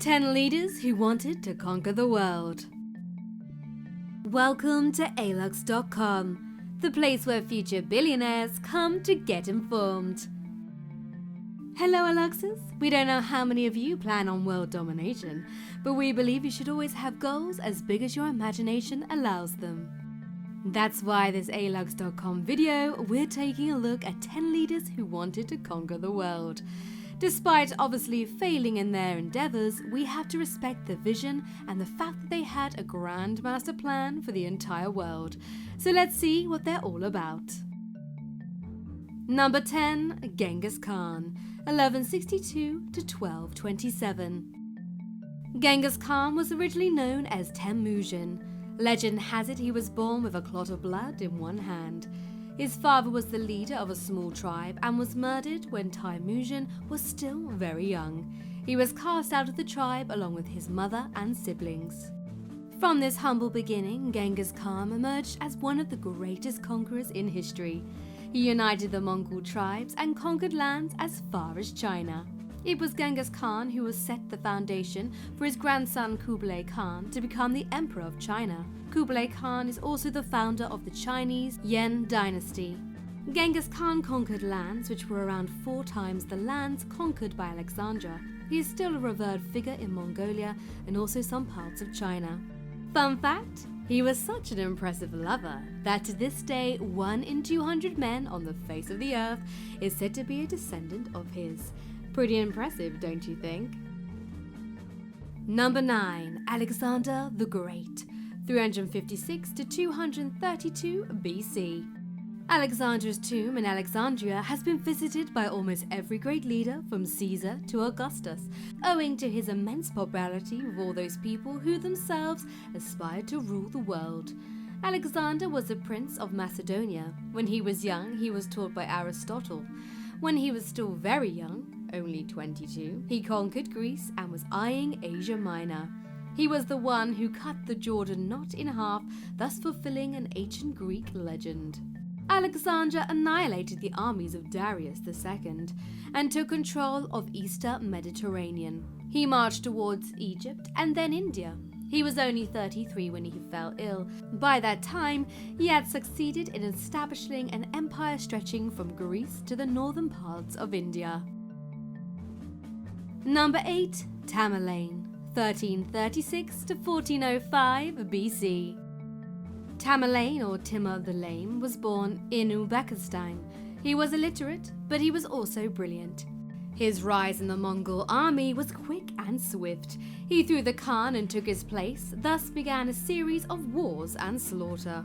10 leaders who wanted to conquer the world. Welcome to Alux.com, the place where future billionaires come to get informed. Hello Aluxes, we don't know how many of you plan on world domination, but we believe you should always have goals as big as your imagination allows them. That's why this Alux.com video, we're taking a look at 10 leaders who wanted to conquer the world. Despite obviously failing in their endeavors, we have to respect the vision and the fact that they had a grand master plan for the entire world. So let's see what they're all about. Number 10. Genghis Khan, 1162 to 1227. Genghis Khan was originally known as Temujin. Legend has it he was born with a clot of blood in one hand. His father was the leader of a small tribe and was murdered when Temujin was still very young. He was cast out of the tribe along with his mother and siblings. From this humble beginning, Genghis Khan emerged as one of the greatest conquerors in history. He united the Mongol tribes and conquered lands as far as China. It was Genghis Khan who has set the foundation for his grandson Kublai Khan to become the Emperor of China. Kublai Khan is also the founder of the Chinese Yuan dynasty. Genghis Khan conquered lands which were around 4 times the lands conquered by Alexander. He is still a revered figure in Mongolia and also some parts of China. Fun fact, he was such an impressive lover that to this day 1 in 200 men on the face of the earth is said to be a descendant of his. Pretty impressive, don't you think? Number 9. Alexander the Great, 356 to 232 BC. Alexander's tomb in Alexandria has been visited by almost every great leader from Caesar to Augustus, owing to his immense popularity with all those people who themselves aspired to rule the world. Alexander was a prince of Macedonia. When he was young, he was taught by Aristotle. When he was still very young, only 22, he conquered Greece and was eyeing Asia Minor. He was the one who cut the Jordan knot in half, thus fulfilling an ancient Greek legend. Alexander annihilated the armies of Darius II and took control of Eastern Mediterranean. He marched towards Egypt and then India. He was only 33 when he fell ill. By that time, he had succeeded in establishing an empire stretching from Greece to the northern parts of India. Number 8. Tamerlane, 1336 to 1405 BC. Tamerlane, or Timur the Lame, was born in Uzbekistan. He was illiterate, but he was also brilliant. His rise in the Mongol army was quick and swift. He threw the Khan and took his place, thus began a series of wars and slaughter.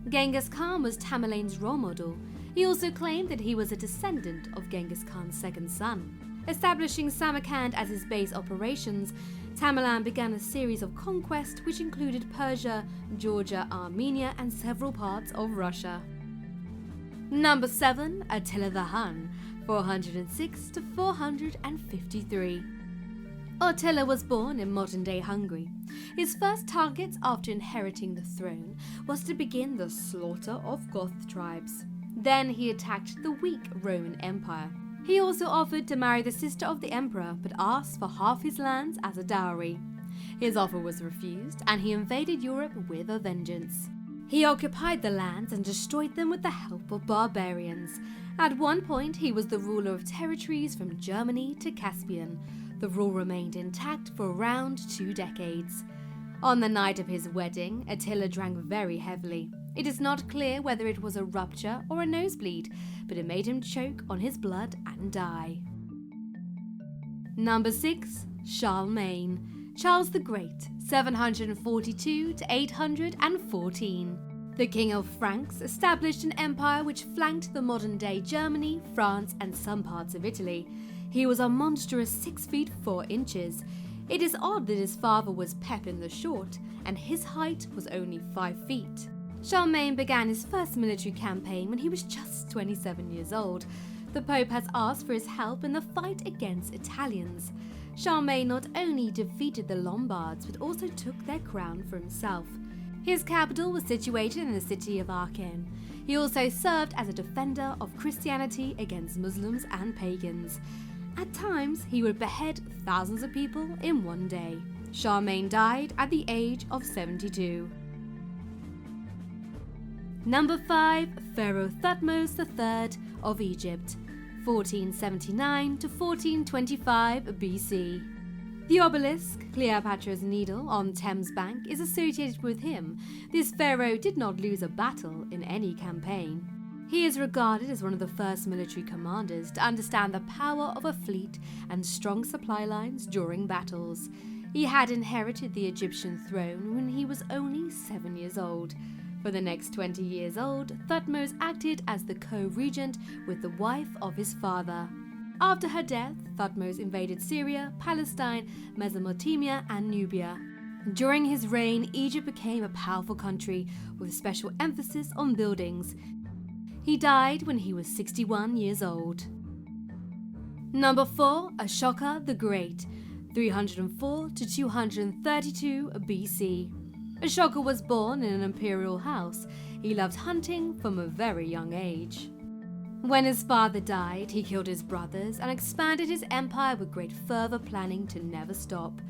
Genghis Khan was Tamerlane's role model. He also claimed that he was a descendant of Genghis Khan's second son. Establishing Samarkand as his base operations, Tamerlane began a series of conquests which included Persia, Georgia, Armenia, and several parts of Russia. Number 7. Attila the Hun, 406 to 453. Attila was born in modern-day Hungary. His first target after inheriting the throne was to begin the slaughter of Goth tribes. Then he attacked the weak Roman Empire. He also offered to marry the sister of the emperor, but asked for half his lands as a dowry. His offer was refused, and he invaded Europe with a vengeance. He occupied the lands and destroyed them with the help of barbarians. At one point, he was the ruler of territories from Germany to Caspian. The rule remained intact for around 2 decades. On the night of his wedding, Attila drank very heavily. It is not clear whether it was a rupture or a nosebleed, but it made him choke on his blood and die. Number 6. Charlemagne, Charles the Great, 742 to 814. The King of Franks established an empire which flanked the modern-day Germany, France, and some parts of Italy. He was a monstrous 6 feet 4 inches. It is odd that his father was Pepin the Short, and his height was only 5 feet. Charlemagne began his first military campaign when he was just 27 years old. The Pope has asked for his help in the fight against Italians. Charlemagne not only defeated the Lombards, but also took their crown for himself. His capital was situated in the city of Aachen. He also served as a defender of Christianity against Muslims and pagans. At times, he would behead thousands of people in one day. Charlemagne died at the age of 72. Number 5. Pharaoh Thutmose III of Egypt, 1479 to 1425 BC. The obelisk, Cleopatra's Needle, on Thames Bank is associated with him. This pharaoh did not lose a battle in any campaign. He is regarded as one of the first military commanders to understand the power of a fleet and strong supply lines during battles. He had inherited the Egyptian throne when he was only 7 years old. For the next 20 years old, Thutmose acted as the co-regent with the wife of his father. After her death, Thutmose invaded Syria, Palestine, Mesopotamia, and Nubia. During his reign, Egypt became a powerful country with special emphasis on buildings. He died when he was 61 years old. Number 4. Ashoka the Great, 304 to 232 BC. Ashoka was born in an imperial house. He loved hunting from a very young age. When his father died, he killed his brothers and expanded his empire with great fervor, planning to never stop.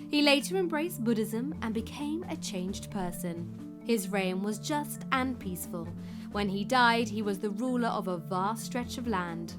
He later embraced Buddhism and became a changed person. His reign was just and peaceful. When he died, he was the ruler of a vast stretch of land.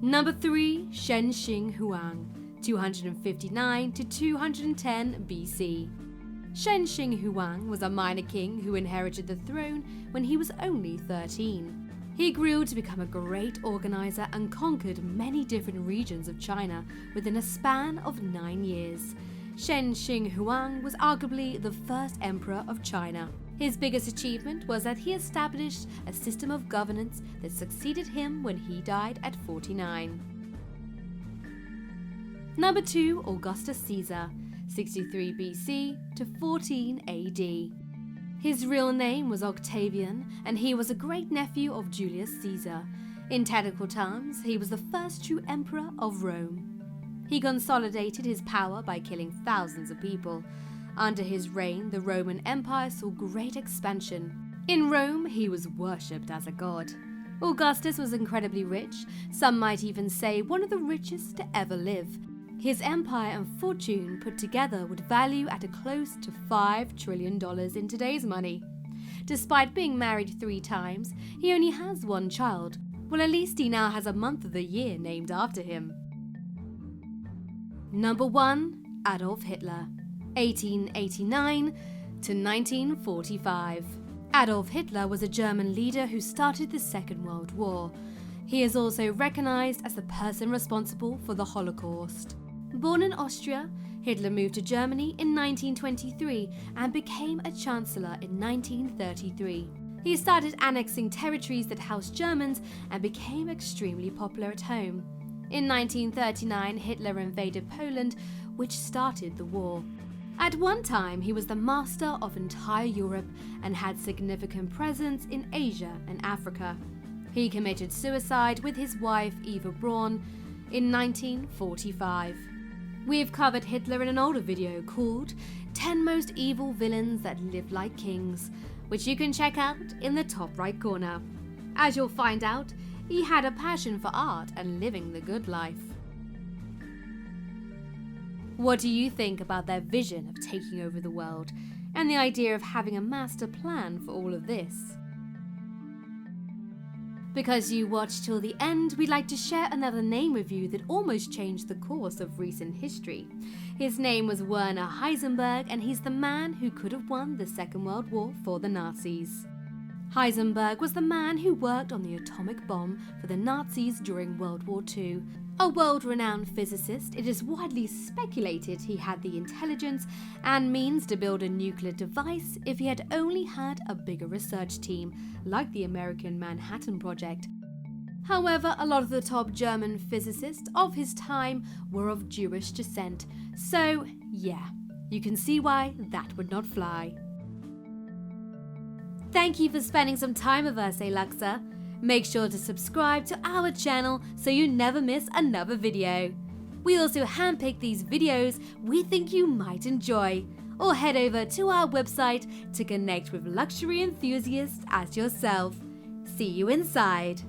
Number 3. Shen Xing Huang, 259 to 210 BC. Shen Xing Huang was a minor king who inherited the throne when he was only 13. He grew to become a great organizer and conquered many different regions of China within a span of 9 years. Shen Xing Huang was arguably the first emperor of China. His biggest achievement was that he established a system of governance that succeeded him when he died at 49. Number 2. Augustus Caesar, 63 BC to 14 AD. His real name was Octavian, and he was a great-nephew of Julius Caesar. In technical terms, he was the first true emperor of Rome. He consolidated his power by killing thousands of people. Under his reign, the Roman Empire saw great expansion. In Rome, he was worshipped as a god. Augustus was incredibly rich, some might even say one of the richest to ever live. His empire and fortune put together would value at a close to $5 trillion in today's money. Despite being married 3 times, he only has 1 child. Well, at least he now has a month of the year named after him. Number 1. Adolf Hitler, 1889 to 1945. Adolf Hitler was a German leader who started the Second World War. He is also recognized as the person responsible for the Holocaust. Born in Austria, Hitler moved to Germany in 1923 and became a chancellor in 1933. He started annexing territories that housed Germans and became extremely popular at home. In 1939, Hitler invaded Poland, which started the war. At one time, he was the master of entire Europe and had significant presence in Asia and Africa. He committed suicide with his wife Eva Braun in 1945. We've covered Hitler in an older video called 10 Most Evil Villains That Lived Like Kings, which you can check out in the top right corner. As you'll find out, he had a passion for art and living the good life. What do you think about their vision of taking over the world and the idea of having a master plan for all of this? Because you watched till the end, we'd like to share another name with you that almost changed the course of recent history. His name was Werner Heisenberg, and he's the man who could have won the Second World War for the Nazis. Heisenberg was the man who worked on the atomic bomb for the Nazis during World War II. A world-renowned physicist, it is widely speculated he had the intelligence and means to build a nuclear device if he had only had a bigger research team, like the American Manhattan Project. However, a lot of the top German physicists of his time were of Jewish descent, so yeah, you can see why that would not fly. Thank you for spending some time with us, Alux. Make sure to subscribe to our channel so you never miss another video. We also handpick these videos we think you might enjoy, or head over to our website to connect with luxury enthusiasts as yourself. See you inside.